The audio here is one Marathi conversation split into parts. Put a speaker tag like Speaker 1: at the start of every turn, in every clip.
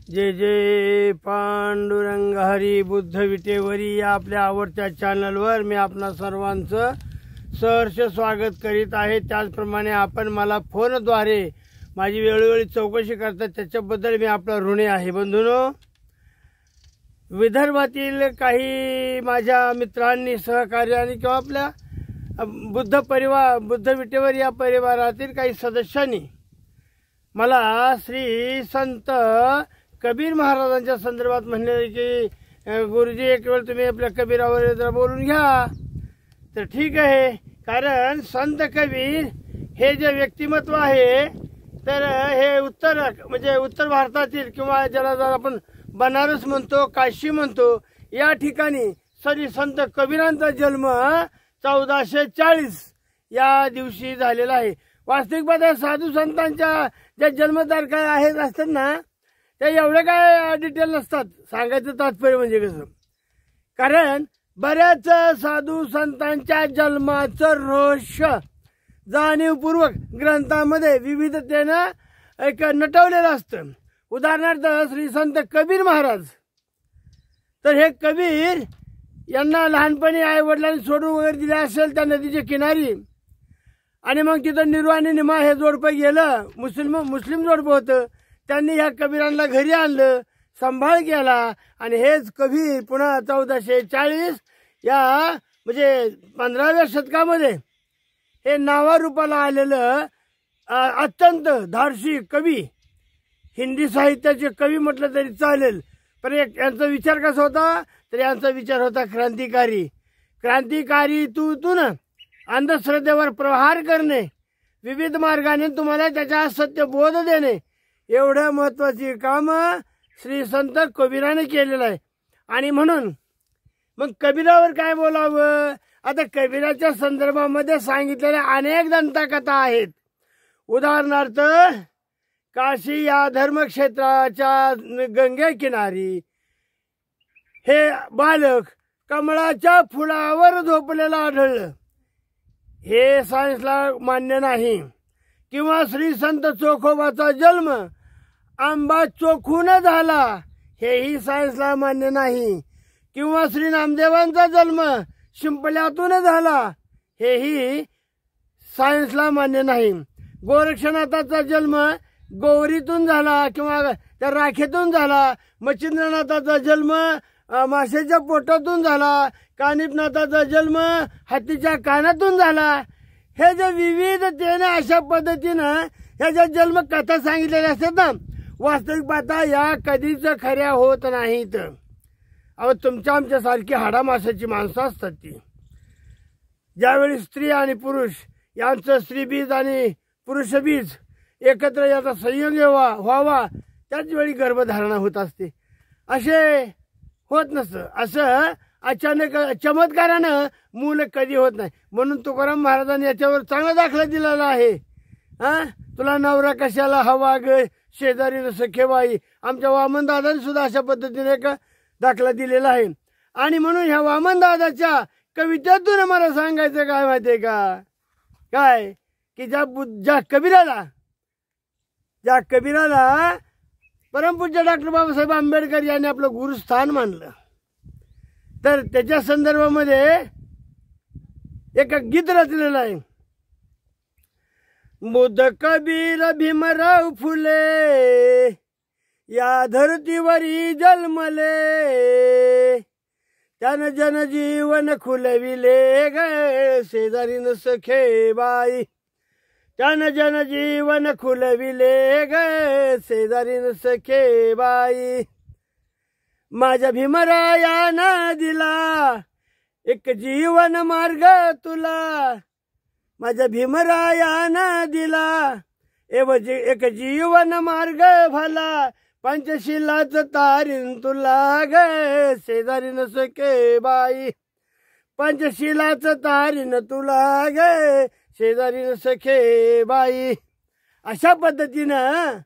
Speaker 1: जय जय पांडुरंग हरी बुद्ध विटेवरी या आपल्या आवडत्या चॅनलवर मी आपणा सर्वांचं सहर्ष स्वागत करीत आहे। त्याचप्रमाणे आपण मला फोनद्वारे माझी वेळोवेळी चौकशी करता त्याच्याबद्दल मी आपला ऋणी आहे। बंधूंनो, विदर्भातील काही माझ्या मित्रांनी सहकार्याने किंवा आपल्या बुद्ध विटेवर या परिवारातील काही सदस्यांनी मला श्री संत कबीर महाराजांच्या संदर्भात म्हणले की गुरुजी एक वेळ तुम्ही आपल्या कबीरावर जरा बोलून घ्या। तर ठीक आहे, कारण संत कबीर हे जे व्यक्तिमत्व आहे तर हे उत्तर भारतातील किंवा ज्याला जर आपण बनारस म्हणतो, काशी म्हणतो, या ठिकाणी श्री संत कबीरांचा जन्म 1440 या दिवशी झालेला आहे। वास्तविक पाहता साधू संतांच्या ज्या जन्मतारखा आहेत असतात ना, त्या एवढे काय डिटेल नसतात। सांगायचं तात्पर्य म्हणजे कसं, कारण बऱ्याच साधू संतांच्या जन्माचं रहस्य जाणीवपूर्वक ग्रंथामध्ये विविधतेनं एक नटवलेलं असतं। उदाहरणार्थ श्री संत कबीर महाराज, तर हे कबीर यांना लहानपणी आई वडिलांनी सोडून वगैरे दिले असेल त्या नदीच्या किनारी, आणि मग तिथं निरू आणि निमा हे जोडपं गेलं, मुस्लिम जोडपं होतं। त्यांनी ह्या कबीरांना घरी आणलं, सांभाळ केला, आणि हेच कबीर पुन्हा 1440 या म्हणजे 15व्या शतकामध्ये हे नावारूपाला आलेलं अत्यंत धाडसी कवी, हिंदी साहित्याचे कवी म्हटलं तरी चालेल। पण यांचा विचार कसा होता, तर यांचा विचार होता क्रांतिकारीतून अंधश्रद्धेवर प्रहार करणे, विविध मार्गाने तुम्हाला त्याचा सत्य बोध देणे, एवढं महत्वाची काम श्री संत कबीराने केलेलं आहे। आणि म्हणून मग कबीरावर काय बोलावं, आता कबीराच्या संदर्भामध्ये सांगितलेल्या अनेक दंतकथा आहेत। उदाहरणार्थ काशी या धर्मक्षेत्राच्या गंगे किनारी हे बालक कमळाच्या फुलावर झोपलेलं आढळलं, हे सायन्सला मान्य नाही। किंवा श्री संत चोखोबाचा जन्म आंबा चोखून झाला, हेही सायन्सला मान्य नाही। किंवा श्री नामदेवांचा जन्म शिंपल्यातून झाला, हेही सायन्सला मान्य नाही। गोरक्षनाथाचा जन्म गौरीतून झाला किंवा त्या राखेतून झाला, मच्छिंद्रनाथाचा जन्म माशाच्या पोटातून झाला, कानिपनाथाचा जन्म हत्तीच्या कानातून झाला। हे जे विविधतेने अशा पद्धतीनं ह्याच्या जन्म कथा सांगितलेल्या असतात ना, वास्तविक पाहता या कधीच खऱ्या होत नाहीत। अहो, तुमच्या आमच्यासारखी हाडामासाची माणसं असतात ती, ज्यावेळी स्त्री आणि पुरुष यांचं स्त्रीबीज आणि पुरुषबीज एकत्र याचा संयोग व्हावा त्याच वेळी गर्भधारणा होत असते। असे होत नसतं, असं अचानक चमत्कारानं मूल कधी होत नाही। म्हणून तुकाराम महाराजांनी याच्यावर चांगला दाखला दिलेला आहे। तुला नवरा कशाला हवा ग, शेजारी सखेबाई। आमच्या वामन दादाने सुद्धा अशा पद्धतीने एक दाखला दिलेला आहे। आणि म्हणून ह्या वामन दादाच्या कवितेतून मला सांगायचं काय माहितीये का, काय की ज्या कबीराला परमपूज्य डॉक्टर बाबासाहेब आंबेडकर यांनी आपलं गुरुस्थान मानलं, तर त्याच्या संदर्भामध्ये एक गीत रचलेलं आहे। बुद्ध कबीर भीमराव फुले या धरतीवरी जन्मले, त्यानं जनजीवन खुलविले ग शेजारीन सखेबाई, त्यानं जनजीवन खुलविले ग शेजारीन सखेबाई। माझ्या भीमरायानं दिला एक जीवन मार्ग तुला, माझ्या भीमरायानं दिला एक जीवन मार्ग भला, पंचशिलाच तारीन तुला ग शेजारीन सखेबाई, पंचशिलाच तारीन तुला ग शेजारीन सखेबाई। अशा पद्धतीनं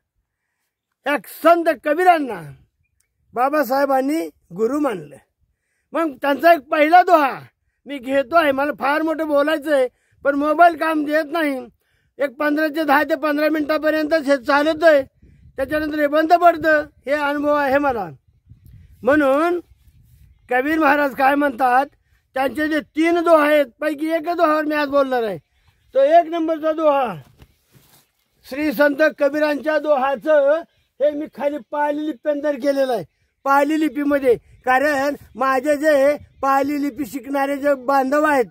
Speaker 1: एक संत कबीरांना बाबासाहेबांनी गुरु मानलं। मग त्यांचा एक पहिला दोहा मी घेतो आहे, मला फार मोठं बोलायचं आहे पण मोबाईल काम देत नाही। एक 10 ते 15 मिनिटापर्यंत हे चालतोय, त्याच्यानंतर हे बंद पडतं, हे अनुभव आहे मला. म्हणून कबीर महाराज काय म्हणतात, त्यांचे जे 3 दोहा आहेत पैकी एक दोहावर मी आज बोलणार आहे. तो 1 नंबरचा दोहा श्री संत कबीरांच्या दोहाचं हे मी खाली पाली लिप्यांतर केलेलं आहे, पाली लिपीमध्ये. कारण माझे जे पाली लिपी शिकणारे जे बांधव आहेत,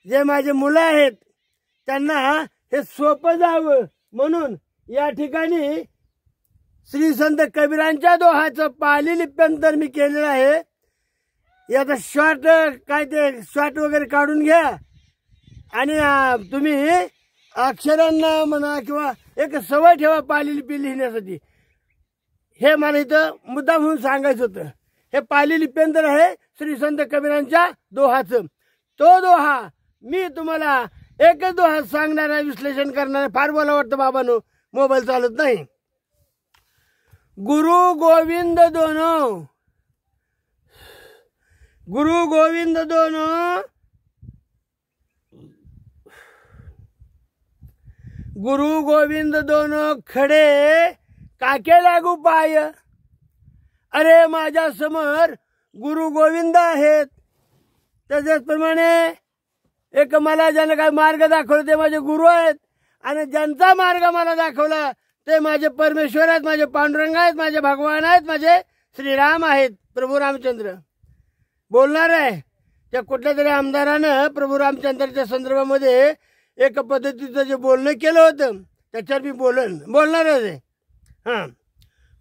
Speaker 1: जे माझे मुलं आहेत, त्यांना हे सोपं जावं म्हणून या ठिकाणी श्री संत कबीरांच्या दोहाचं पाली लिप्यांतर मी केलेलं आहे. याचा शॉर्ट काय ते शॉर्ट वगैरे काढून घ्या आणि तुम्ही अक्षरांना म्हणा किंवा एक सवय ठेवा पाली लिपी लिहिण्यासाठी. हे मला इथं मुद्दाम म्हणून सांगायचं होतं. हे पाली लिप्यांतर आहे श्री संत कबीरांच्या दोहाचं. तो दोहा मी तुम्हाला एकच दोहा सांगणार आहे, विश्लेषण करणार आहे. फार बोला वाटतं बाबांनो, मोबाईल चालत नाही. गुरु गोविंद दोनो, गुरु गोविंद दोनो, गुरु गोविंद दोनो खडे काके लागू पाय. अरे माझ्या समोर गुरु गोविंद आहेत, त्याच्याप्रमाणे एक मला ज्याने काय मार्ग दाखवला ते माझे गुरु आहेत, आणि ज्यांचा मार्ग मला दाखवला ते माझे परमेश्वर आहेत, माझे पांडुरंग आहेत, माझे भगवान आहेत, माझे श्रीराम आहेत, प्रभू रामचंद्र. बोलणार आहे त्या कुठल्या तरी आमदारानं प्रभू रामचंद्राच्या संदर्भामध्ये एक पद्धतीचं जे बोलणं केलं होतं त्याच्यावर मी बोलणार आहे. हां,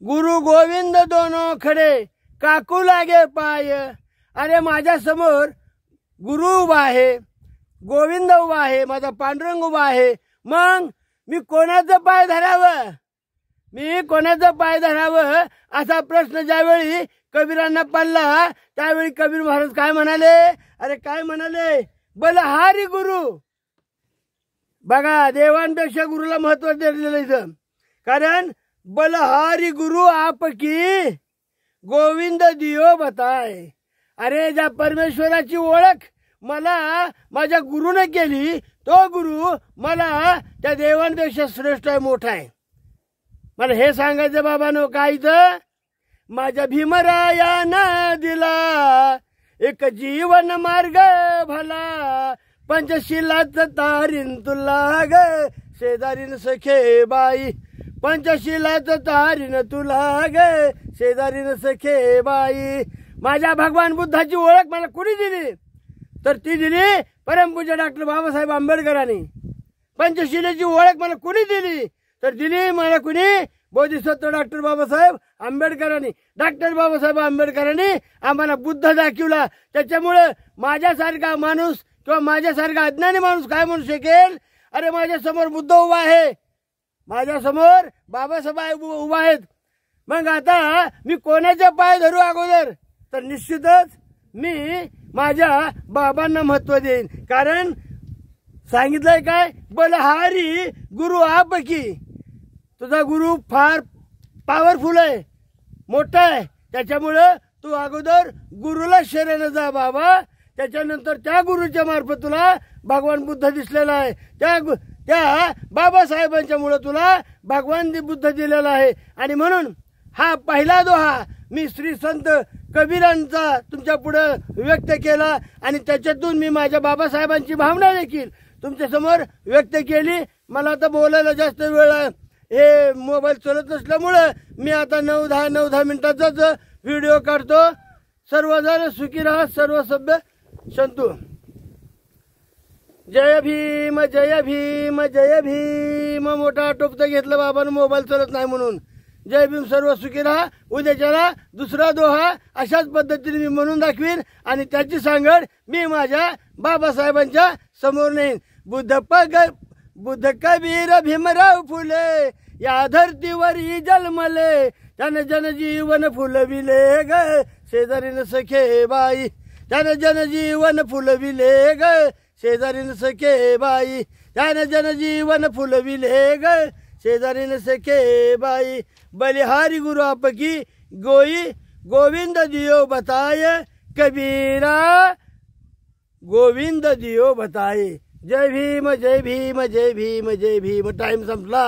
Speaker 1: गुरु गोविंद दोनो खडे काकू लागे पाय. अरे माझ्या समोर गुरु उभा आहे, गोविंद उभा आहे, माझा पांडुरंग उभा आहे. मग मी कोणाचं पाय धरावं, मी कोणाचं पाय धरावं असा प्रश्न ज्यावेळी कबीरांना पडला त्यावेळी कबीर महाराज काय म्हणाले, अरे काय म्हणाले, बलहारी गुरु. बघा, देवांपेक्षा गुरुला महत्व दिलेलं इथं. कारण बलहारी गुरु आपकी गोविंद दियो बताय. अरे ज्या परमेश्वराची ओळख मला माझ्या गुरुने केली, तो गुरु मला त्या देवांपेक्षा श्रेष्ठ आहे, मोठा आहे. मला हे सांगायचं बाबांनो, काय इथं माझ्या भीमरायानं दिला एक जीवन मार्ग भला. पंचशिलाच तारीन तुला ग शेजारीन सखे बाई. पंचशिलाच तारीन तुला ग शेजारीन सखे बाई. माझ्या भगवान बुद्धाची ओळख मला कुणी दिली, तर ती दिली परमपूज्य डॉक्टर बाबासाहेब आंबेडकरांनी. पंचशिलेची ओळख मला कुणी दिली, तर दिली मला कुणी, बोधिसत्व डॉक्टर बाबासाहेब आंबेडकरांनी. डॉक्टर बाबासाहेब आंबेडकरांनी आम्हाला बुद्ध दाखवला. त्याच्यामुळे माझ्यासारखा माणूस किंवा माझ्यासारखा अज्ञानी माणूस काय म्हणू शकेल, अरे माझ्या समोर बुद्ध उभा आहे, माझ्या समोर बाबासाहेब उभा आहेत. मग आता मी कोणाच्या पाय धरू अगोदर, तर निश्चितच मी माझ्या बाबांना महत्व देईन. कारण सांगितलंय काय, बलहारी गुरु आपकी. तुझा गुरु फार पॉवरफुल आहे, मोठा आहे, त्याच्यामुळं तू अगोदर गुरुला शरण जा बाबा. त्याच्यानंतर त्या गुरुच्या मार्फत तुला भगवान बुद्ध दिसलेला आहे. त्या बाबासाहेबांच्या मुळे तुला भगवान बुद्ध दिलेला आहे. आणि म्हणून हा पहिला दोहा मी श्री संत कबीरांचा तुमच्या पुढे व्यक्त केला, आणि त्याच्यातून मी माझ्या बाबासाहेबांची भावना देखील तुमच्या समोर व्यक्त केली. मला आता बोलायला जास्त वेळ हे मोबाईल चालत नसल्यामुळं मी आता 9-10 मिनिटाचाच व्हिडिओ काढतो. सर्वजण सुखी राहा, सर्व सभ्य संतू. जय भीम, जय भीम, जय भीम. मोठा टोपतं घेतलं बाबानं मोबाईल चालत नाही म्हणून. जय भीम, सर्व सुखी राहा. उद्याच्याला दुसरा दोहा अशाच पद्धतीने मी म्हणून दाखवीन, आणि त्याची सांगड मी माझ्या बाबासाहेबांच्या समोर नेईन. बुद्ध कबीर भीमराव फुले या धरतीवरी जन्मले. त्याने जनजीवन फुलविले ग शेजारीन सखे बाई. त्याने जनजीवन फुलविले ग शेजारीन सखे बाई. त्याने जनजीवन फुलविले ग शेजारीन सखे बाई. बलिहारी गुरु आपकी गोविंद दियो बताय. कबीरा गोविंद दियो बताय. जय भीम, जय भीम, जय भीम, जय भीम. टाइम संपला.